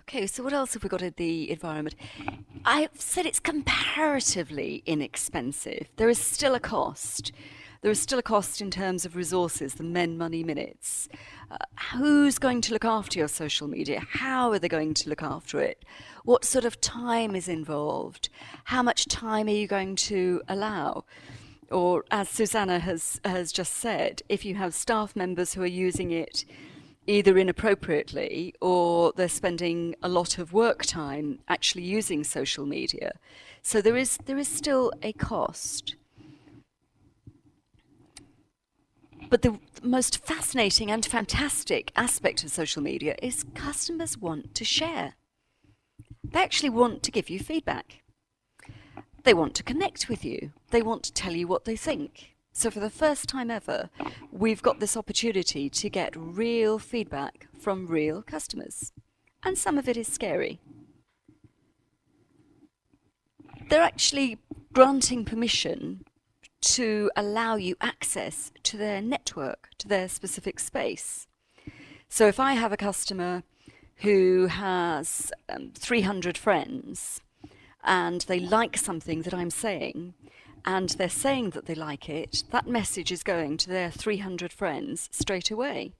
Okay, so what else have we got in the environment? I've said it's comparatively inexpensive. There is still a cost. There is still a cost in terms of resources, the men, money, minutes. Who's going to look after your social media? How are they going to look after it? What sort of time is involved? How much time are you going to allow? Or, as Susanna has just said, if you have staff members who are using it either inappropriately or they're spending a lot of work time actually using social media. So there is still a cost. But the most fascinating and fantastic aspect of social media is customers want to share. They actually want to give you feedback. They want to connect with you. They want to tell you what they think. So for the first time ever, we've got this opportunity to get real feedback from real customers. And some of it is scary. They're actually granting permission to allow you access to their network, to their specific space. So if I have a customer who has 300 friends and they like something that I'm saying, and they're saying that they like it, that message is going to their 300 friends straight away.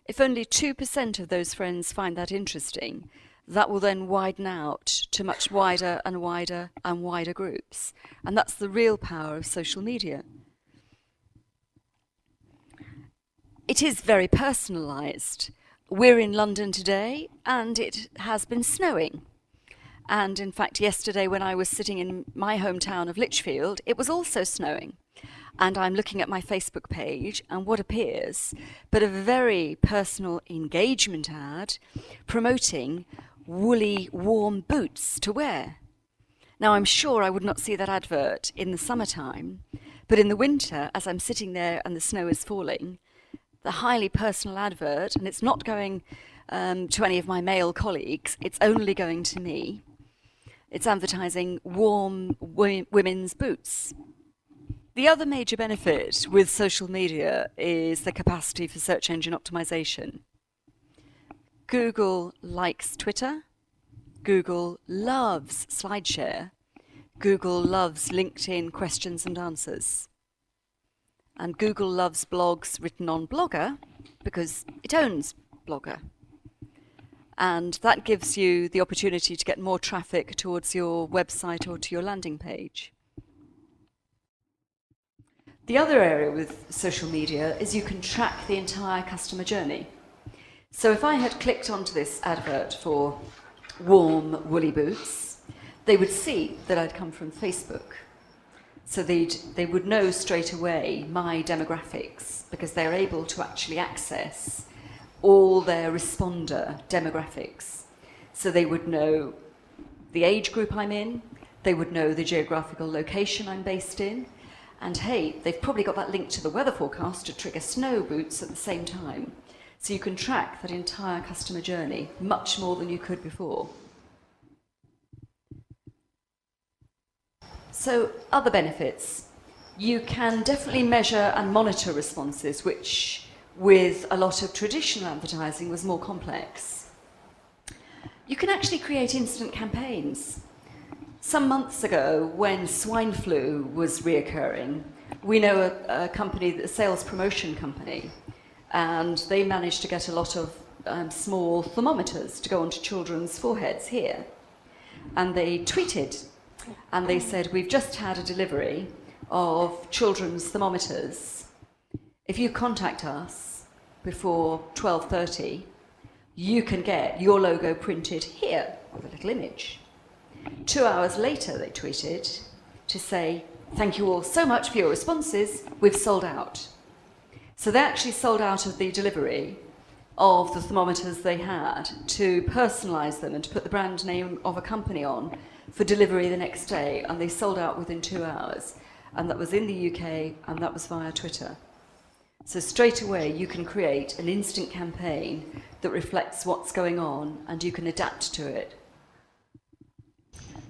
If only 2% of those friends find that interesting, that will then widen out to much wider and wider and wider groups. And that's the real power of social media. It is very personalised. We're in London today, and it has been snowing. And in fact, yesterday when I was sitting in my hometown of Lichfield, it was also snowing. And I'm looking at my Facebook page, and what appears but a very personal engagement ad promoting woolly, warm boots to wear. Now, I'm sure I would not see that advert in the summertime, but in the winter, as I'm sitting there and the snow is falling, the highly personal advert, and it's not going to any of my male colleagues, it's only going to me. It's advertising warm women's boots. The other major benefit with social media is the capacity for search engine optimization. Google likes Twitter. Google loves SlideShare. Google loves LinkedIn questions and answers. And Google loves blogs written on Blogger because it owns Blogger. And that gives you the opportunity to get more traffic towards your website or to your landing page. The other area with social media is you can track the entire customer journey. So if I had clicked onto this advert for warm woolly boots, they would see that I'd come from Facebook. So they would know straight away my demographics because they're able to actually access all their responder demographics. So they would know the age group I'm in, they would know the geographical location I'm based in, and hey, they've probably got that link to the weather forecast to trigger snow boots at the same time. So you can track that entire customer journey much more than you could before. So other benefits. You can definitely measure and monitor responses, which with a lot of traditional advertising was more complex. You can actually create instant campaigns. Some months ago, when swine flu was reoccurring, we know a company, a sales promotion company, and they managed to get a lot of small thermometers to go onto children's foreheads here. And they tweeted, and they said, we've just had a delivery of children's thermometers. If you contact us before 12:30, you can get your logo printed here with a little image. 2 hours later, they tweeted to say, thank you all so much for your responses, we've sold out. So they actually sold out of the delivery of the thermometers they had to personalise them and to put the brand name of a company on for delivery the next day, and they sold out within 2 hours. And that was in the UK, and that was via Twitter. So straight away, you can create an instant campaign that reflects what's going on, and you can adapt to it.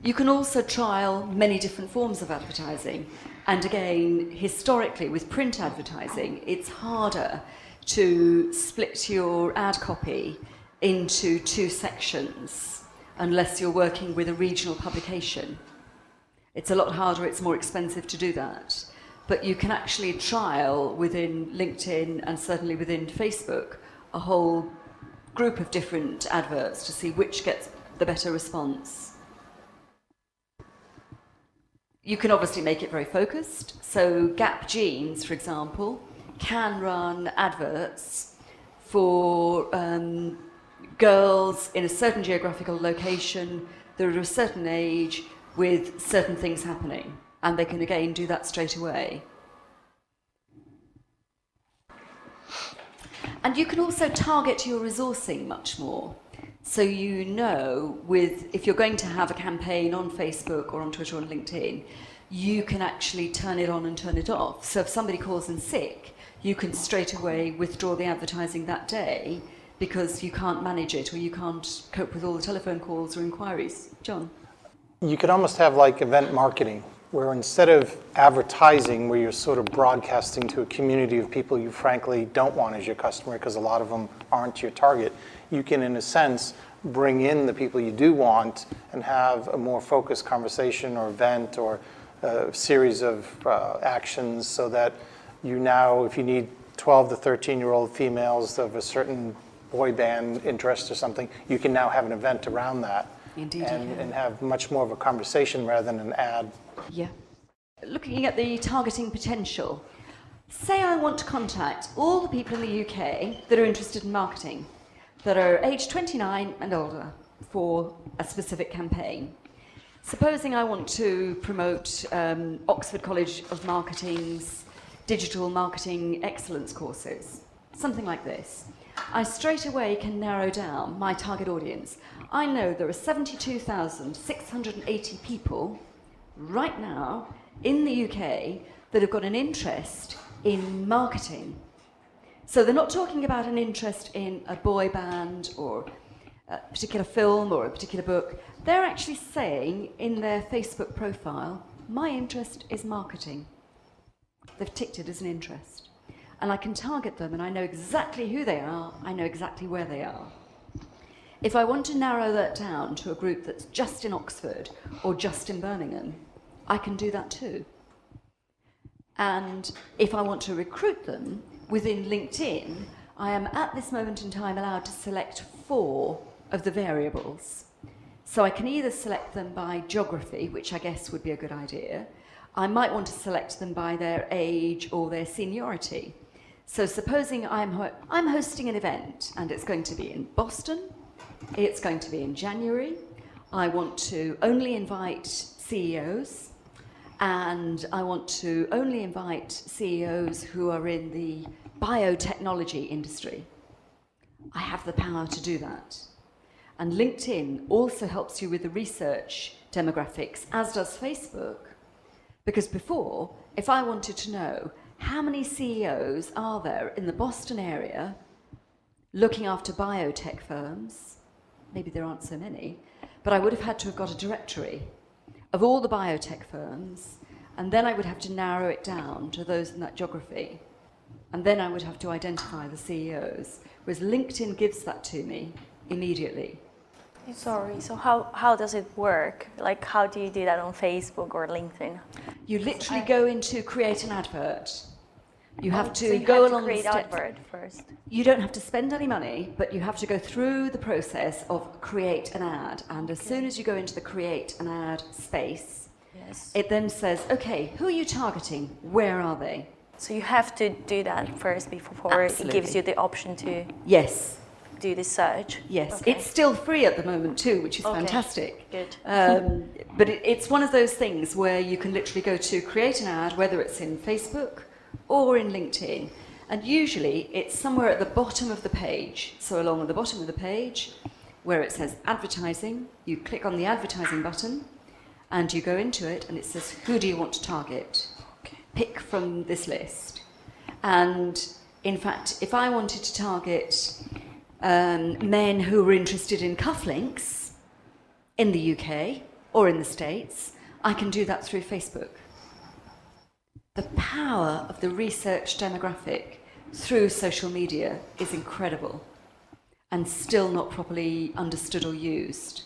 You can also trial many different forms of advertising. And again, historically, with print advertising, it's harder to split your ad copy into two sections unless you're working with a regional publication. It's a lot harder, it's more expensive to do that. But you can actually trial within LinkedIn and certainly within Facebook a whole group of different adverts to see which gets the better response. You can obviously make it very focused. So Gap Jeans, for example, can run adverts for girls in a certain geographical location that are at a certain age with certain things happening. And they can again do that straight away. And you can also target your resourcing much more. So you know, if you're going to have a campaign on Facebook or on Twitter or on LinkedIn, you can actually turn it on and turn it off. So if somebody calls in sick, you can straight away withdraw the advertising that day because you can't manage it or you can't cope with all the telephone calls or inquiries. John? You could almost have like event marketing, where instead of advertising, where you're sort of broadcasting to a community of people you frankly don't want as your customer, because a lot of them aren't your target, you can, in a sense, bring in the people you do want and have a more focused conversation or event or a series of actions so that you now, if you need 12 to 13-year-old females of a certain boy band interest or something, you can now have an event around that. Indeed, and have much more of a conversation rather than an ad. Yeah. Looking at the targeting potential, say I want to contact all the people in the UK that are interested in marketing, that are aged 29 and older for a specific campaign. Supposing I want to promote Oxford College of Marketing's digital marketing excellence courses, something like this. I straight away can narrow down my target audience. I know there are 72,680 people right now in the UK that have got an interest in marketing. So they're not talking about an interest in a boy band or a particular film or a particular book. They're actually saying in their Facebook profile, my interest is marketing. They've ticked it as an interest. And I can target them and I know exactly who they are, I know exactly where they are. If I want to narrow that down to a group that's just in Oxford or just in Birmingham, I can do that too. And if I want to recruit them within LinkedIn, I am at this moment in time allowed to select 4 of the variables. So I can either select them by geography, which I guess would be a good idea. I might want to select them by their age or their seniority. So supposing I'm hosting an event and it's going to be in Boston, it's going to be in January, I want to only invite CEOs and I want to only invite CEOs who are in the biotechnology industry. I have the power to do that. And LinkedIn also helps you with the research demographics, as does Facebook. Because before, if I wanted to know how many CEOs are there in the Boston area looking after biotech firms, maybe there aren't so many, but I would have had to have got a directory of all the biotech firms, and then I would have to narrow it down to those in that geography. And then I would have to identify the CEOs, whereas LinkedIn gives that to me immediately. Sorry, so how does it work? Like, how do you do that on Facebook or LinkedIn? You literally go into create an advert. You have to so you go have along to create the steps. advert first. You don't have to spend any money, but you have to go through the process of create an ad. And as soon as you go into the create an ad space, yes, it then says, okay, who are you targeting? Where are they? So you have to do that first before Absolutely. it gives you the option to Yes. do the search. Yes, Okay. it's still free at the moment too, which is Okay. fantastic. Good. But it's one of those things where you can literally go to create an ad, whether it's in Facebook or in LinkedIn. And usually it's somewhere at the bottom of the page. So along the bottom of the page, where it says advertising, you click on the advertising button and you go into it and it says, who do you want to target? Okay. Pick from this list. And in fact, if I wanted to target men who were interested in cufflinks in the UK or in the States, I can do that through Facebook. The power of the research demographic through social media is incredible. and still not properly understood or used.